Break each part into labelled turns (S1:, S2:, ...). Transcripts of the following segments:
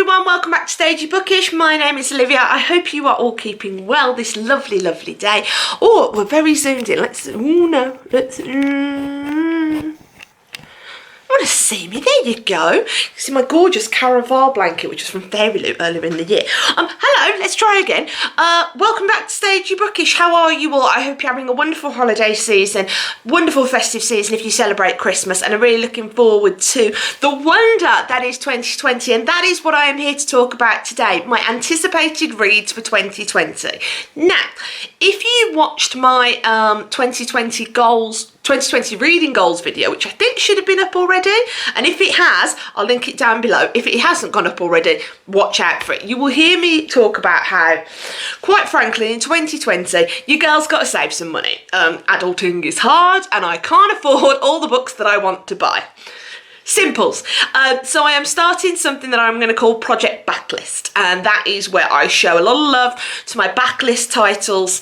S1: everyone, welcome back to Stagey Bookish. My name is Olivia. I hope you are all keeping well this lovely, lovely day. Oh, we're very zoomed in. You want to see me? There you go. You see my gorgeous Caraval blanket, which was from Fairy Loot earlier in the year. Hello, let's try again. Welcome back to Stagey Bookish. How are you all? I hope you're having a wonderful holiday season, wonderful festive season if you celebrate Christmas, and I'm really looking forward to the wonder that is 2020, and that is what I am here to talk about today, my anticipated reads for 2020. Now, if you watched my 2020 reading goals video, which I think should have been up already, and if it has, I'll link it down below. If it hasn't gone up already, watch out for it. You will hear me talk about how, quite frankly, in 2020 you girls got to save some money. Adulting is hard and I can't afford all the books that I want to buy. Simples. So I am starting something that I'm going to call Project Backlist, and that is where I show a lot of love to my backlist titles,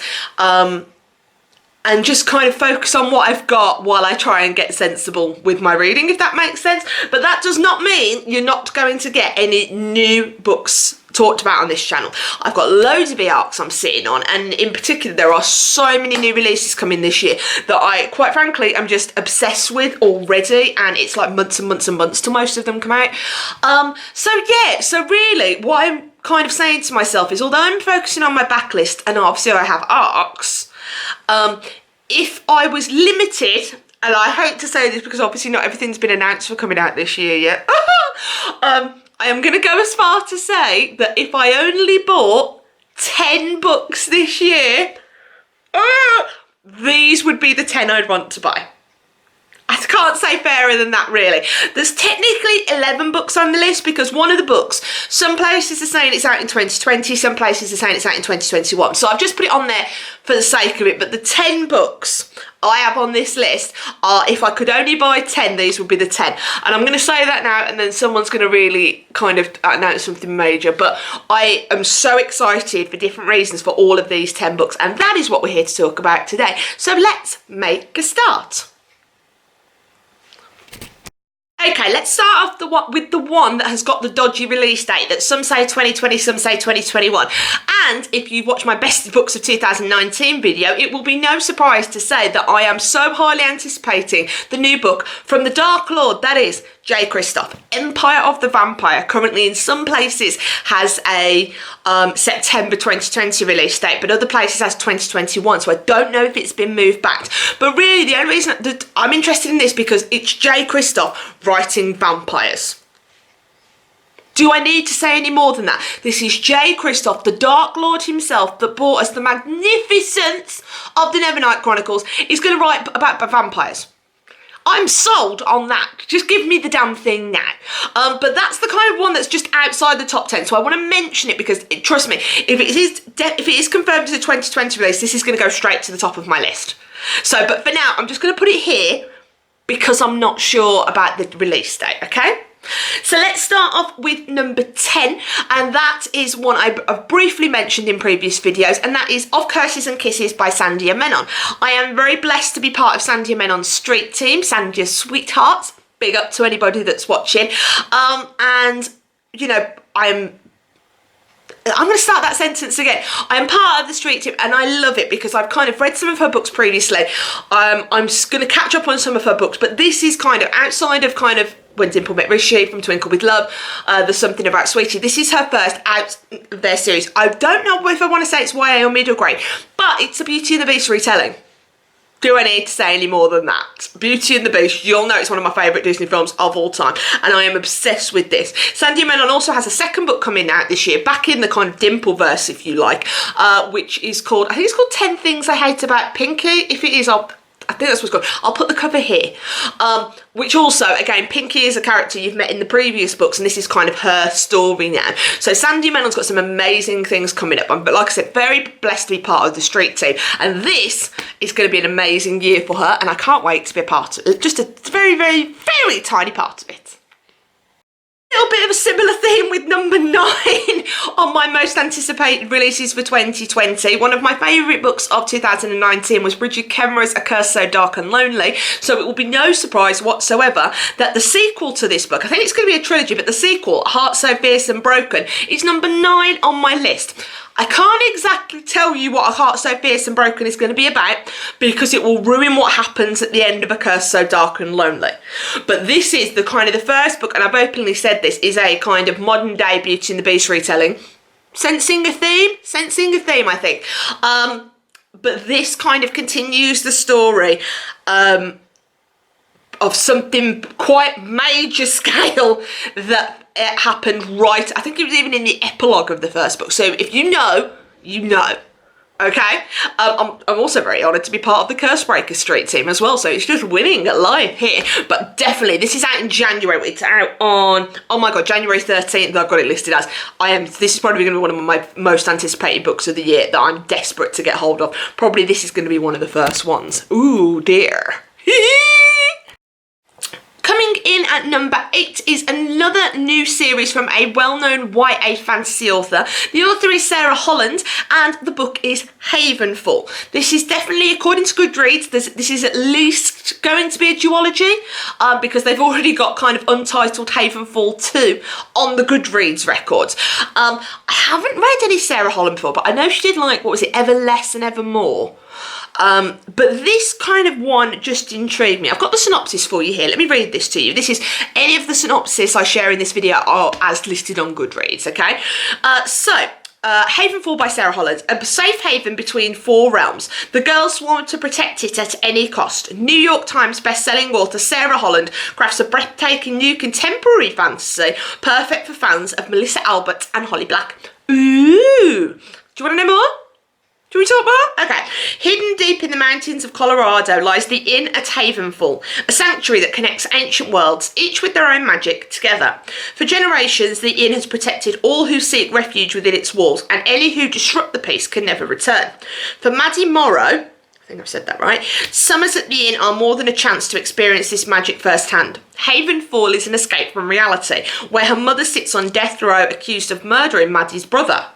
S1: and just kind of focus on what I've got while I try and get sensible with my reading, if that makes sense. But that does not mean you're not going to get any new books talked about on this channel. I've got loads of e-arcs I'm sitting on, and in particular there are so many new releases coming this year that I, quite frankly, I'm just obsessed with already, and it's like months and months and months till most of them come out. So really what I'm kind of saying to myself is, although I'm focusing on my backlist and obviously I have arcs, if I was limited, and I hate to say this because obviously not everything's been announced for coming out this year yet, I am going to go as far to say that if I only bought 10 books this year, these would be the 10 I'd want to buy. I can't say fairer than that, really. There's technically 11 books on the list because one of the books, some places are saying it's out in 2020, some places are saying it's out in 2021. So I've just put it on there for the sake of it, but the 10 books I have on this list are, if I could only buy 10, these would be the 10. And I'm going to say that now, and then someone's going to really kind of announce something major. But I am so excited for different reasons for all of these 10 books, and that is what we're here to talk about today. So let's make a start. Okay, let's start off with the one that has got the dodgy release date, that some say 2020, some say 2021. And if you've watched my best books of 2019 video, it will be no surprise to say that I am so highly anticipating the new book from the Dark Lord, that is Jay Kristoff. Empire of the Vampire currently in some places has a September 2020 release date, but other places has 2021, so I don't know if it's been moved back. But really the only reason that I'm interested in this because it's Jay Kristoff writing vampires. Do I need to say any more than that? This is Jay Kristoff, the Dark Lord himself, that brought us the magnificence of the Nevernight Chronicles. He's going to write about vampires. I'm sold on that. Just give me the damn thing now. But that's the kind of one that's just outside the top 10. So I want to mention it because, trust me, if it is confirmed as a 2020 release, this is going to go straight to the top of my list. So, but for now, I'm just going to put it here because I'm not sure about the release date, okay? So let's start off with number 10, and that is one I've briefly mentioned in previous videos, and that is Of Curses and Kisses by Sandhya Menon. I am very blessed to be part of Sandhya Menon's street team, Sandhya's sweethearts. Big up to anybody that's watching. And, you know, I'm going to start that sentence again. I am part of the street team and I love it because I've kind of read some of her books previously. I'm just going to catch up on some of her books, but this is kind of outside of kind of When Dimple Met Rishi from Twinkle with Love, There's Something About Sweetie. This is her first out of their series. I don't know if I want to say it's YA or middle grade, but it's a Beauty and the Beast retelling. Do I need to say any more than that? Beauty and the Beast, you'll know it's one of my favourite Disney films of all time, and I am obsessed with this. Sandhya Menon also has a second book coming out this year, back in the kind of Dimple-verse, if you like, which is called, I think it's called 10 Things I Hate About Pinky. If it is, I think that's what's called. I'll put the cover here. Which also, again, Pinky is a character you've met in the previous books, and this is kind of her story now. So Sandhya Menon's got some amazing things coming up. But like I said, very blessed to be part of the street team. And this is going to be an amazing year for her, and I can't wait to be a part of it. Just a very, very, very tiny part of it. Little bit of a similar theme with number 9 on my most anticipated releases for 2020. One of my favourite books of 2019 was Bridget Kenmurray's A Curse So Dark and Lonely, so it will be no surprise whatsoever that the sequel to this book, I think it's going to be a trilogy, but the sequel, Heart So Fierce and Broken, is number 9 on my list. I can't exactly tell you what A Heart So Fierce and Broken is going to be about because it will ruin what happens at the end of A Curse So Dark and Lonely. But this is the kind of the first book, and I've openly said this, is a kind of modern day Beauty and the Beast retelling. Sensing a theme, I think. But this kind of continues the story of something quite major scale that it happened right, I think it was even in the epilogue of the first book. So if you know, you know. Okay? I'm also very honoured to be part of the Cursebreaker Street team as well, so it's just winning at life here. But definitely, this is out in January. It's out on, oh my god, January 13th, I've got it listed as. This is probably going to be one of my most anticipated books of the year that I'm desperate to get hold of. Probably this is going to be one of the first ones. Ooh, dear. Coming in at number 8 is another new series from a well-known YA fantasy author. The author is Sarah Holland, and the book is Havenfall. This is definitely, according to Goodreads, this is at least going to be a duology, because they've already got kind of Untitled Havenfall 2 on the Goodreads records. I haven't read any Sarah Holland before, but I know she did like, what was it, Ever Less and Evermore. But this kind of one just intrigued me. I've got the synopsis for you here. Let me read this to you. This is any of the synopsis I share in this video are as listed on Goodreads, okay? Havenfall by Sarah Holland, a safe haven between 4 realms. The girls swarm to protect it at any cost. New York Times best-selling author Sarah Holland crafts a breathtaking new contemporary fantasy perfect for fans of Melissa Albert and Holly Black. Ooh! Do you want to know more? Do we talk more? Okay. Hidden deep in the mountains of Colorado lies the Inn at Havenfall, a sanctuary that connects ancient worlds, each with their own magic, together. For generations, the inn has protected all who seek refuge within its walls, and any who disrupt the peace can never return. For Maddie Morrow, I think I've said that right, summers at the inn are more than a chance to experience this magic firsthand. Havenfall is an escape from reality, where her mother sits on death row accused of murdering Maddie's brother.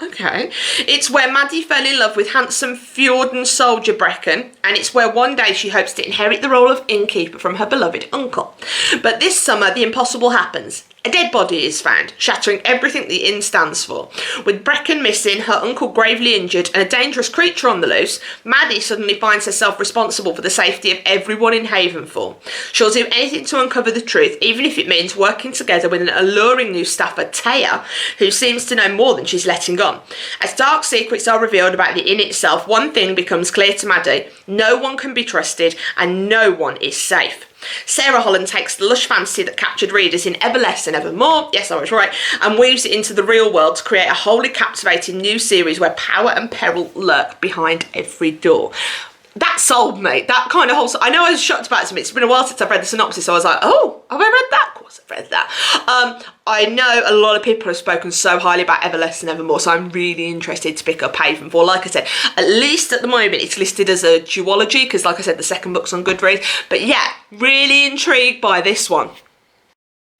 S1: Okay. It's where Maddie fell in love with handsome Fjorden soldier Brecken, and it's where one day she hopes to inherit the role of innkeeper from her beloved uncle. But this summer, the impossible happens. A dead body is found, shattering everything the inn stands for. With Brecken missing, her uncle gravely injured, and a dangerous creature on the loose, Maddie suddenly finds herself responsible for the safety of everyone in Havenfall. She'll do anything to uncover the truth, even if it means working together with an alluring new staffer, Taya, who seems to know more than she's letting on. As dark secrets are revealed about the inn itself, one thing becomes clear to Maddie: no one can be trusted, and no one is safe. Sarah Holland takes the lush fantasy that captured readers in Ever Less and Evermore, yes I was right, and weaves it into the real world to create a wholly captivating new series where power and peril lurk behind every door. That sold me. That kind of whole... I know I was shocked about it. It's been a while since I've read the synopsis, so I was like, oh, have I read that? Of course I've read that. I know a lot of people have spoken so highly about Ever Less and Evermore, so I'm really interested to pick up Havenfall. Like I said, at least at the moment it's listed as a duology, because like I said, the second book's on Goodreads. But yeah, really intrigued by this one.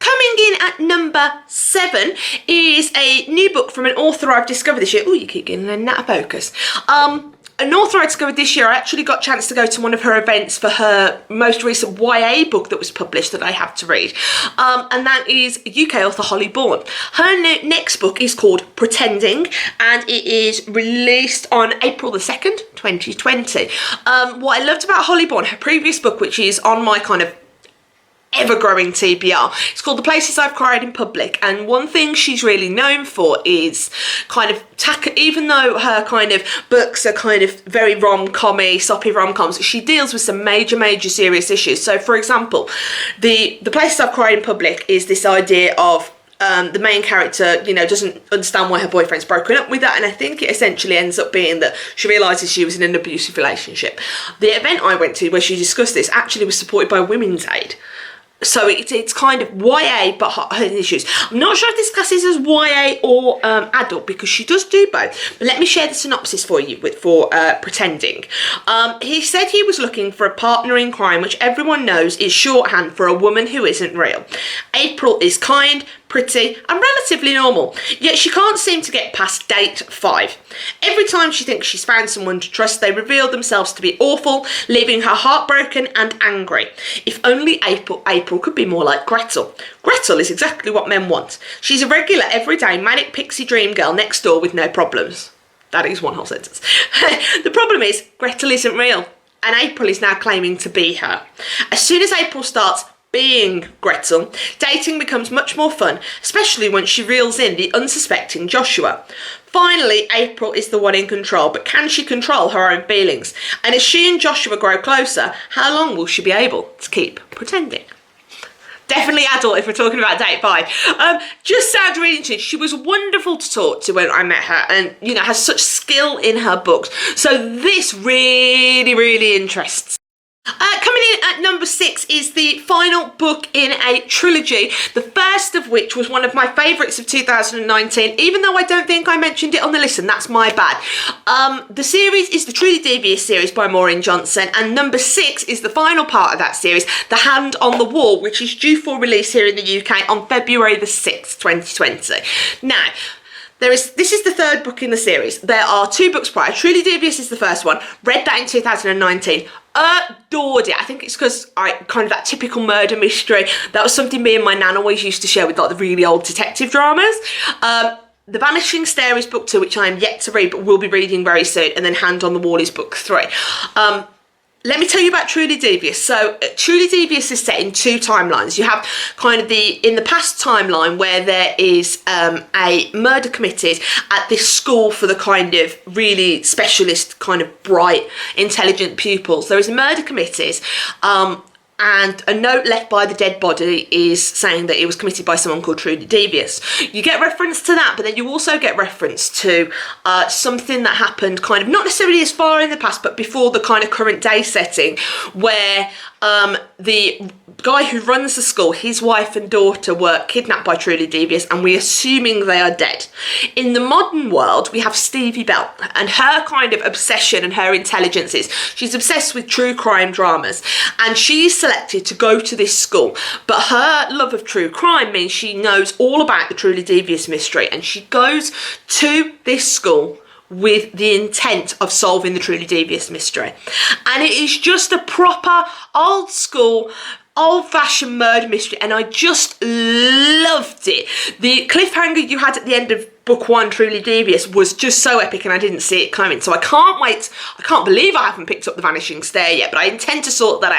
S1: Coming in at number 7 is a new book from an author I've discovered this year. Oh, you keep getting out of focus. An author I discovered this year. I actually got a chance to go to one of her events for her most recent YA book that was published that I have to read. And that is UK author Holly Bourne. Her next book is called Pretending, and it is released on April the 2nd, 2020. What I loved about Holly Bourne, her previous book, which is on my kind of ever-growing TBR. It's called The Places I've Cried in Public, and one thing she's really known for is kind of even though her kind of books are kind of very rom-commy, soppy rom-coms, she deals with some major serious issues. So for example, the Places I've Cried in Public is this idea of the main character, you know, doesn't understand why her boyfriend's broken up with her, and I think it essentially ends up being that she realises she was in an abusive relationship. The event I went to where she discussed this actually was supported by Women's Aid. So it's kind of YA but hot issues. I'm not sure if this classes as YA or adult, because she does do both. But let me share the synopsis for you for Pretending. He said he was looking for a partner in crime, which everyone knows is shorthand for a woman who isn't real. April is kind, pretty and relatively normal, yet she can't seem to get past date 5. Every time she thinks she's found someone to trust, they reveal themselves to be awful, leaving her heartbroken and angry. If only April could be more like Gretel. Gretel is exactly what men want. She's a regular, everyday, manic pixie dream girl next door with no problems. That is one whole sentence. The problem is, Gretel isn't real, and April is now claiming to be her. As soon as April starts being Gretel, dating becomes much more fun, especially when she reels in the unsuspecting Joshua. Finally, April is the one in control, but can she control her own feelings? And as she and Joshua grow closer, how long will she be able to keep pretending? Definitely adult if we're talking about date 5. Just sounds really interesting. She was wonderful to talk to when I met her, and has such skill in her books. So this really, really interests. Coming in at number 6 is the final book in a trilogy, the first of which was one of my favourites of 2019, even though I don't think I mentioned it on the list, and that's my bad. The series is the Truly Devious series by Maureen Johnson, and number 6 is the final part of that series, The Hand on the Wall, which is due for release here in the UK on February the 6th, 2020. Now, this is the 3rd book in the series. There are 2 books prior. Truly Devious is the first one. Read that in 2019. Adored it. I think it's because kind of that typical murder mystery. That was something me and my nan always used to share with the really old detective dramas. The Vanishing Stair is book 2, which I am yet to read, but will be reading very soon. And then Hand on the Wall is book 3. Let me tell you about Truly Devious. So Truly Devious is set in 2 timelines. You have kind of in the past timeline where there is a murder committed at this school for the kind of really specialist, kind of bright, intelligent pupils. There is a murder committed, and a note left by the dead body is saying that it was committed by someone called Truly Devious. You get reference to that, but then you also get reference to something that happened kind of not necessarily as far in the past, but before the kind of current day setting, where the guy who runs the school, his wife and daughter were kidnapped by Truly Devious, and we're assuming they are dead. In the modern world, we have Stevie Bell and her kind of obsession and her intelligence is she's obsessed with true crime dramas, and she's selected to go to this school, but her love of true crime means she knows all about the Truly Devious mystery, and she goes to this school with the intent of solving the Truly Devious mystery. And it is just a proper old school, old-fashioned murder mystery, and I just loved it. The cliffhanger you had at the end of book 1, Truly Devious, was just so epic, and I didn't see it coming. So I can't wait. I can't believe I haven't picked up The Vanishing Stair yet, but I intend to sort that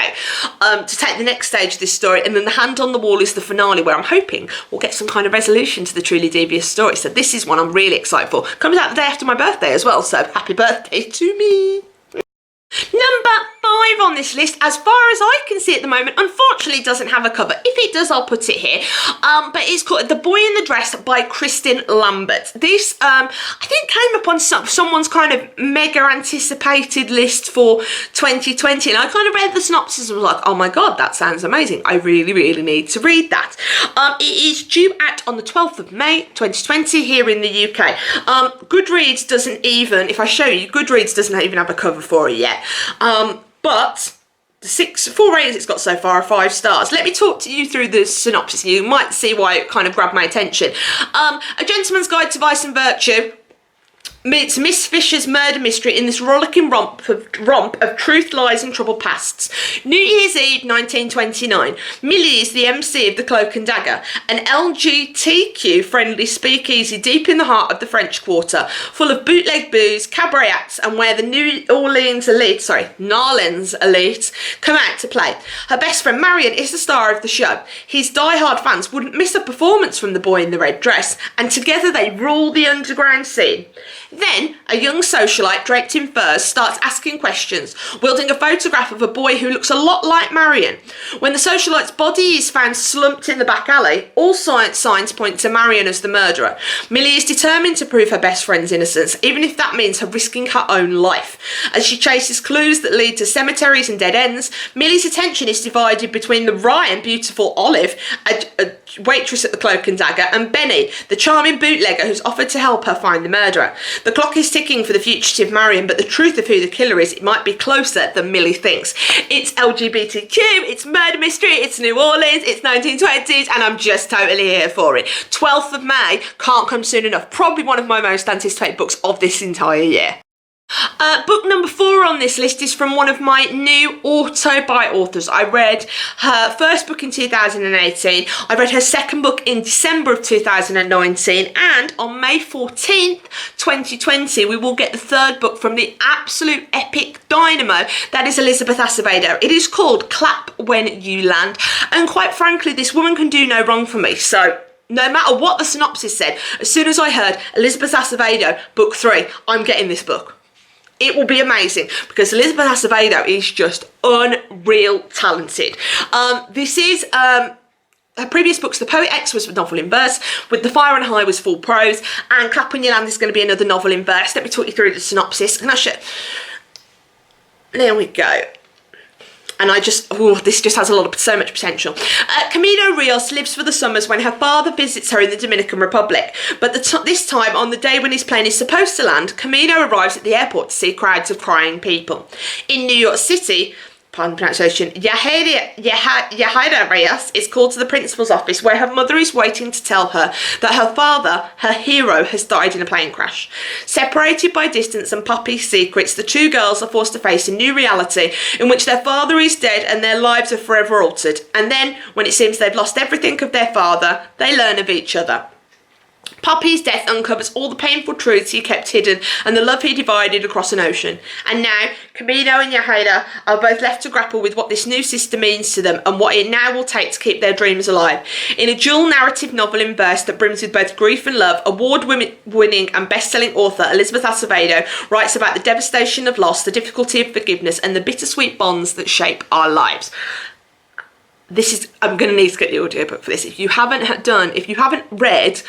S1: out to take the next stage of this story. And then The Hand on the Wall is the finale, where I'm hoping we'll get some kind of resolution to the Truly Devious story. So this is one I'm really excited for. Comes out the day after my birthday as well, so happy birthday to me. Number 5 on this list, as far as I can see at the moment, unfortunately doesn't have a cover. If it does, I'll put it here. But it's called The Boy in the Dress by Kristin Lambert. This, I think, came up on someone's kind of mega anticipated list for 2020. And I kind of read the synopsis and was like, oh my God, that sounds amazing. I really, really need to read that. It is due out on the 12th of May, 2020 here in the UK. Goodreads doesn't even, if I show you, Goodreads doesn't even have a cover for it yet. But the 4 ratings it's got so far are 5 stars. Let me talk to you through the synopsis. You might see why it kind of grabbed my attention. A Gentleman's Guide to Vice and Virtue. It's Miss Fisher's murder mystery in this rollicking romp of truth, lies and troubled pasts. New Year's Eve 1929. Millie is the MC of the Cloak and Dagger, an LGBTQ-friendly speakeasy deep in the heart of the French Quarter, full of bootleg booze, cabaret acts, and where the Narlins elite come out to play. Her best friend Marion is the star of the show. His die-hard fans wouldn't miss a performance from the boy in the red dress, and together they rule the underground scene. Then, a young socialite draped in furs starts asking questions, wielding a photograph of a boy who looks a lot like Marion. When the socialite's body is found slumped in the back alley, all signs point to Marion as the murderer. Millie is determined to prove her best friend's innocence, even if that means her risking her own life. As she chases clues that lead to cemeteries and dead ends, Millie's attention is divided between the wry and beautiful Olive, a waitress at the Cloak and Dagger, and Benny, the charming bootlegger who's offered to help her find the murderer. The clock is ticking for the fugitive Marion, but the truth of who the killer is, it might be closer than Millie thinks. It's LGBTQ, it's murder mystery, it's New Orleans, it's 1920s, and I'm just totally here for it. 12th of May can't come soon enough. Probably one of my most anticipated books of this entire year. Book number 4 on this list is from one of my new auto-buy authors. I read her first book in 2018, I read her second book in December of 2019, and on May 14th, 2020, we will get the third book from the absolute epic dynamo that is Elizabeth Acevedo. It is called Clap When You Land, and quite frankly, this woman can do no wrong for me, so no matter what the synopsis said, as soon as I heard Elizabeth Acevedo, book 3, I'm getting this book. It will be amazing because Elizabeth Acevedo is just unreal talented. This is her previous books. The Poet X was a novel in verse, With the Fire and High was full prose, and Clap When You Land is going to be another novel in verse. Let me talk you through the synopsis. There we go. And this just has so much potential. Camino Rios lives for the summers when her father visits her in the Dominican Republic. But this time, on the day when his plane is supposed to land, Camino arrives at the airport to see crowds of crying people. In New York City, pardon pronunciation, Yahaira Rios is called to the principal's office where her mother is waiting to tell her that her father, her hero, has died in a plane crash. Separated by distance and Poppy's secrets, the two girls are forced to face a new reality in which their father is dead and their lives are forever altered. And then, when it seems they've lost everything of their father, they learn of each other. Poppy's death uncovers all the painful truths he kept hidden and the love he divided across an ocean. And now, Camino and Yahaira are both left to grapple with what this new sister means to them and what it now will take to keep their dreams alive. In a dual narrative novel in verse that brims with both grief and love, award-winning and best-selling author Elizabeth Acevedo writes about the devastation of loss, the difficulty of forgiveness, and the bittersweet bonds that shape our lives. I'm going to need to get the audiobook for this. If you haven't read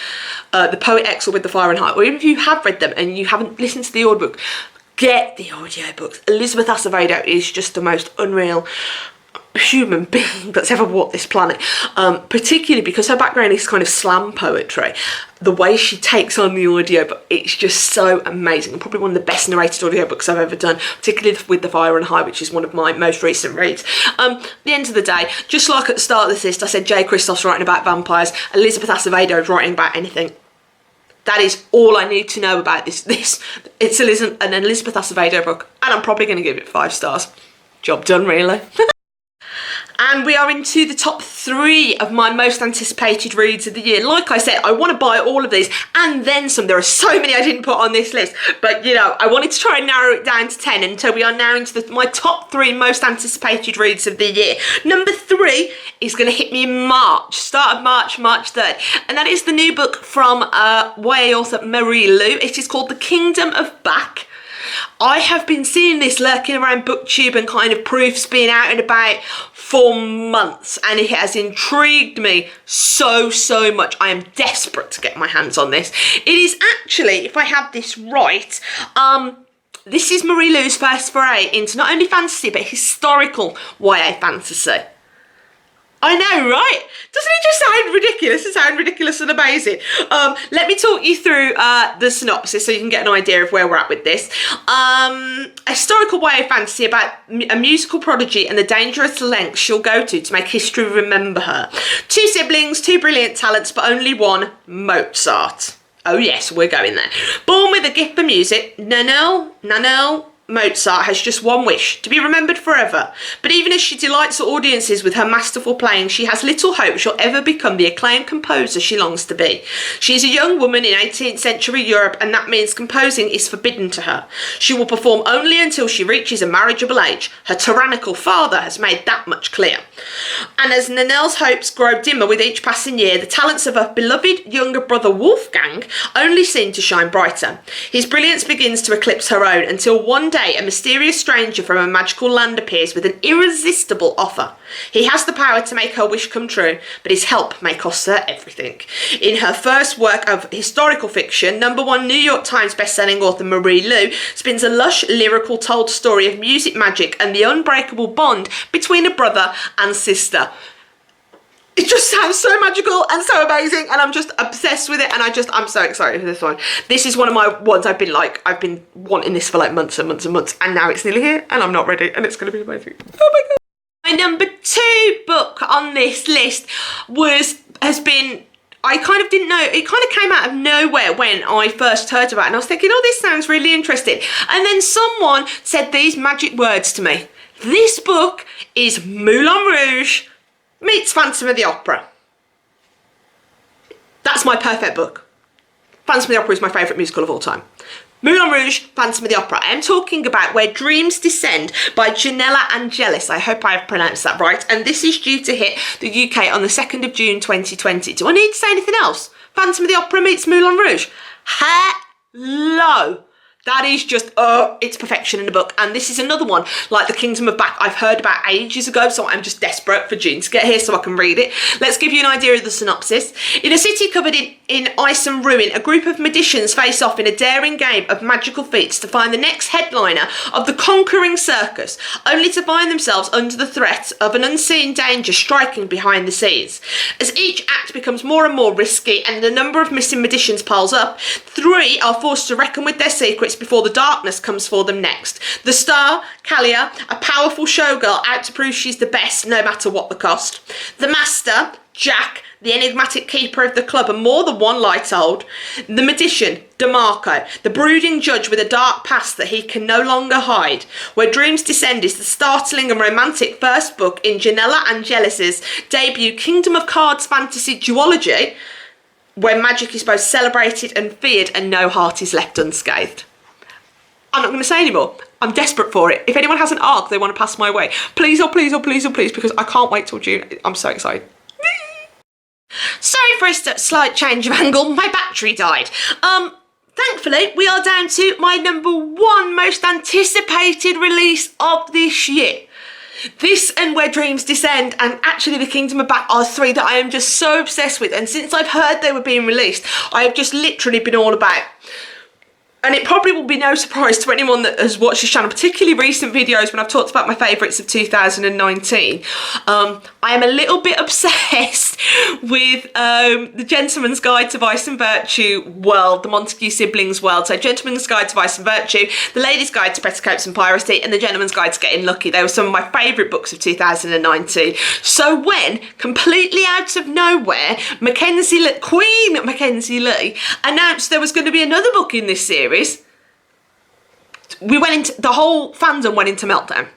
S1: The Poet X or With the Fire and High, or even if you have read them and you haven't listened to the audiobook, get the audiobooks. Elizabeth Acevedo is just the most unreal human being that's ever walked this planet, particularly because her background is kind of slam poetry. The way she takes on the audiobook, it's just so amazing, and probably one of the best narrated audiobooks I've ever done, particularly With the Fire and High, which is one of my most recent reads. At the end of the day, just like at the start of this list, I said Jay Kristoff's writing about vampires, Elizabeth Acevedo is writing about anything. That is all I need to know about this. It's an Elizabeth Acevedo book, and I'm probably going to give it 5 stars. Job done, really. And we are into the top 3 of my most anticipated reads of the year. Like I said, I want to buy all of these and then some. There are so many I didn't put on this list, but I wanted to try and narrow it down to 10, and so we are now into my top 3 most anticipated reads of the year. Number 3 is going to hit me in March, start of March 3rd, and that is the new book from YA author Marie Lu. It is called The Kingdom of Back. I have been seeing this lurking around BookTube and kind of proofs being out and about for months, and it has intrigued me so much. I am desperate to get my hands on this. It is actually, if I have this right, this is Marie Lu's first foray into not only fantasy but historical YA fantasy. I know, right? Doesn't it just sound ridiculous? It sounds ridiculous and amazing. Let me talk you through the synopsis so you can get an idea of where we're at with this. A historical YA fantasy about a musical prodigy and the dangerous lengths she'll go to make history remember her. 2 siblings, 2 brilliant talents, but only one, Mozart. Oh yes, we're going there. Born with a gift for music, Nannerl Mozart has just one wish: to be remembered forever. But even as she delights audiences with her masterful playing, she has little hope she'll ever become the acclaimed composer she longs to be. She is a young woman in 18th century Europe, and that means composing is forbidden to her. She will perform only until she reaches a marriageable age. Her tyrannical father has made that much clear. And as Nanelle's hopes grow dimmer with each passing year, the talents of her beloved younger brother Wolfgang only seem to shine brighter. His brilliance begins to eclipse her own, until one day a mysterious stranger from a magical land appears with an irresistible offer. He has the power to make her wish come true, but his help may cost her everything. In her first work of historical fiction, #1 New York Times bestselling author Marie Lu spins a lush, lyrical told story of music magic and the unbreakable bond between a brother and sister. It just sounds so magical and so amazing, and I'm just obsessed with it, and I'm so excited for this one. This is one of my ones I've been wanting this for like months and months and months, and now it's nearly here, and I'm not ready, and it's going to be amazing. Oh my god. My number 2 book on this list I kind of didn't know, it kind of came out of nowhere when I first heard about it, and I was thinking, oh, this sounds really interesting. And then someone said these magic words to me. This book is Moulin Rouge meets Phantom of the Opera. That's my perfect book. Phantom of the Opera is my favourite musical of all time. Moulin Rouge, Phantom of the Opera. I am talking about Where Dreams Descend by Janella Angelis. I hope I have pronounced that right. And this is due to hit the UK on the 2nd of June 2020. Do I need to say anything else? Phantom of the Opera meets Moulin Rouge. Hello. That is just, it's perfection in a book. And this is another one, like The Kingdom of Back, I've heard about ages ago, so I'm just desperate for June to get here so I can read it. Let's give you an idea of the synopsis. In a city covered in ice and ruin, a group of magicians face off in a daring game of magical feats to find the next headliner of the conquering circus, only to find themselves under the threat of an unseen danger striking behind the scenes. As each act becomes more and more risky and the number of missing magicians piles up, 3 are forced to reckon with their secrets before the darkness comes for them next. The star, Kalia, a powerful showgirl out to prove she's the best no matter what the cost. The master, Jack, the enigmatic keeper of the club and more than one lie told. The magician, DeMarco, the brooding judge with a dark past that he can no longer hide. Where Dreams Descend is the startling and romantic first book in Janella Angelis' debut Kingdom of Cards fantasy duology, where magic is both celebrated and feared and no heart is left unscathed. I'm not going to say anymore. I'm desperate for it. If anyone has an arc they want to pass my way, please, oh please, oh please, oh please, because I can't wait till June. I'm so excited. Sorry for a slight change of angle. My battery died. Thankfully, we are down to my #1 most anticipated release of this year. This and Where Dreams Descend and actually The Kingdom of Back are 3 that I am just so obsessed with, and since I've heard they were being released, I have just literally been all about. And it probably will be no surprise to anyone that has watched this channel, particularly recent videos when I've talked about my favourites of 2019. I am a little bit obsessed with The Gentleman's Guide to Vice and Virtue world, the Montague siblings world. So Gentleman's Guide to Vice and Virtue, The Lady's Guide to Petticoats and Piracy, and The Gentleman's Guide to Getting Lucky. They were some of my favourite books of 2019. So when, completely out of nowhere, Queen Mackenzie Lee announced there was going to be another book in this series, the whole fandom went into meltdown.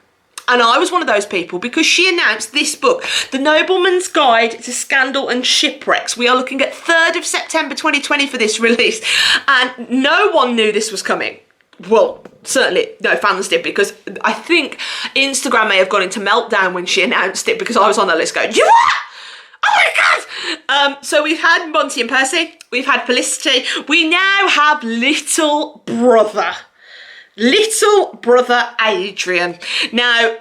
S1: And I was one of those people because she announced this book, The Nobleman's Guide to Scandal and Shipwrecks. We are looking at 3rd of September 2020 for this release, and no one knew this was coming. Well, certainly no fans did, because I think Instagram may have gone into meltdown when she announced it, because I was on the list going, yeah! Oh my god! So we've had Monty and Percy, we've had Felicity, we now have little brother Adrian. Now,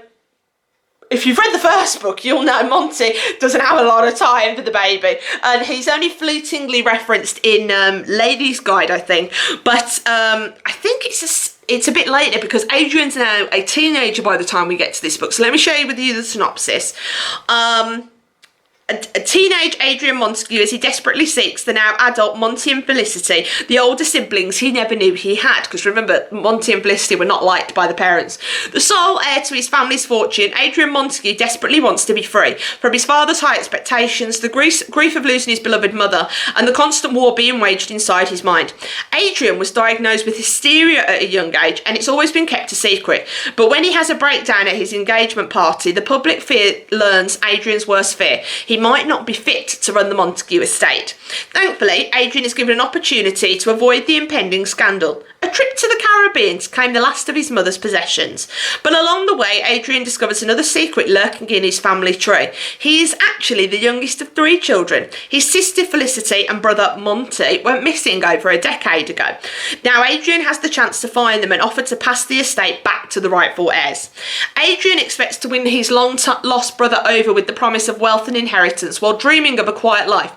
S1: if you've read the first book, you'll know Monty doesn't have a lot of time for the baby, and he's only fleetingly referenced in Lady's Guide, I think, but I think it's a bit later because Adrian's now a teenager by the time we get to this book. So let me show you with you the synopsis. a teenage Adrian Montague as he desperately seeks the now adult Monty and Felicity, the older siblings he never knew he had, because remember, Monty and Felicity were not liked by the parents. The sole heir to his family's fortune, Adrian Montague desperately wants to be free from his father's high expectations, the grief of losing his beloved mother, and the constant war being waged inside his mind. Adrian was diagnosed with hysteria at a young age, and it's always been kept a secret. But when he has a breakdown at his engagement party, the public learns Adrian's worst fear. He might not be fit to run the Montague estate. Thankfully, Adrian is given an opportunity to avoid the impending scandal. A trip to the Caribbean to claim the last of his mother's possessions. But along the way, Adrian discovers another secret lurking in his family tree. He is actually the youngest of 3 children. His sister Felicity and brother Monty went missing over a decade ago. Now Adrian has the chance to find them and offer to pass the estate back to the rightful heirs. Adrian expects to win his long-lost brother over with the promise of wealth and inheritance while dreaming of a quiet life,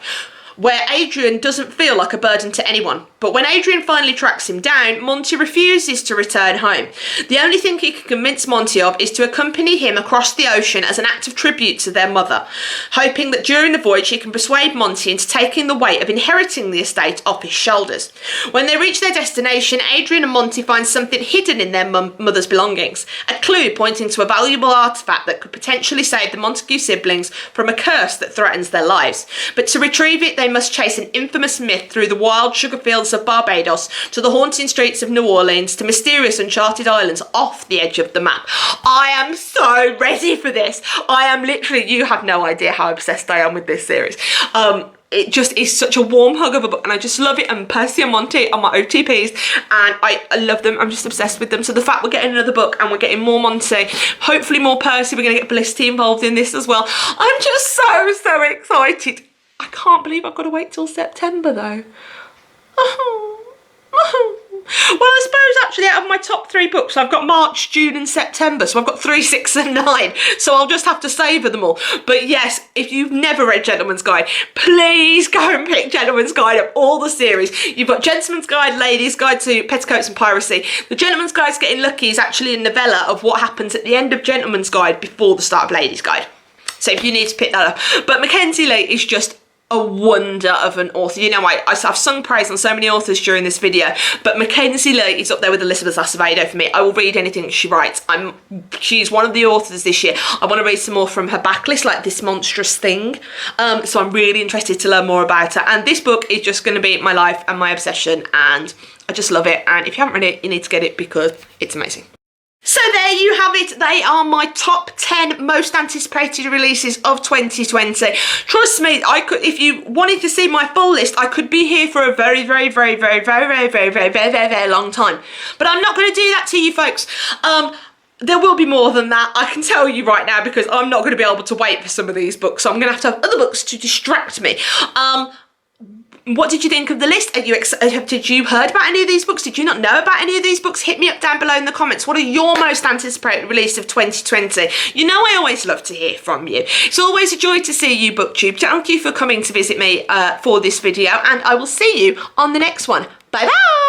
S1: where Adrian doesn't feel like a burden to anyone. But when Adrian finally tracks him down, Monty refuses to return home. The only thing he can convince Monty of is to accompany him across the ocean as an act of tribute to their mother, hoping that during the voyage he can persuade Monty into taking the weight of inheriting the estate off his shoulders. When they reach their destination, Adrian and Monty find something hidden in their mother's belongings, a clue pointing to a valuable artefact that could potentially save the Montague siblings from a curse that threatens their lives. But to retrieve it, they must chase an infamous myth through the wild sugar fields of Barbados to the haunting streets of New Orleans to mysterious uncharted islands off the edge of the map. I am so ready for this. I am literally, you have no idea how obsessed I am with this series. It just is such a warm hug of a book, and I just love it. And Percy and Monty are my OTPs, and I love them. I'm just obsessed with them. So the fact we're getting another book and we're getting more Monty, hopefully more Percy, we're going to get Felicity involved in this as well. I'm just so excited. I can't believe I've got to wait till September though. Well, I suppose actually out of my top 3 books, I've got March, June and September. So I've got 3, 6 and 9. So I'll just have to savour them all. But yes, if you've never read Gentleman's Guide, please go and pick Gentleman's Guide of all the series. You've got Gentleman's Guide, Ladies' Guide to Petticoats and Piracy. The Gentleman's Guide's Getting Lucky is actually a novella of what happens at the end of Gentleman's Guide before the start of Ladies' Guide. So if you need to pick that up. But Mackenzie Lee is just a wonder of an author. You know, I've sung praise on so many authors during this video, but Mackenzie Lee is up there with Elizabeth Acevedo for me. I will read anything she writes. She's one of the authors this year. I want to read some more from her backlist, like This Monstrous Thing. So I'm really interested to learn more about her. And this book is just going to be my life and my obsession, and I just love it. And if you haven't read it, you need to get it because it's amazing. So there you have it. They are my top 10 most anticipated releases of 2020. Trust me, I could, if you wanted to see my full list, I could be here for a very long time. But I'm not going to do that to you folks. There will be more than that, I can tell you right now, because I'm not going to be able to wait for some of these books. So I'm going to have other books to distract me. What did you think of the list? Are you did you heard about any of these books? Did you not know about any of these books? Hit me up down below in the comments. What are your most anticipated release of 2020? You know I always love to hear from you. It's always a joy to see you, BookTube. Thank you for coming to visit me for this video, and I will see you on the next one. Bye bye!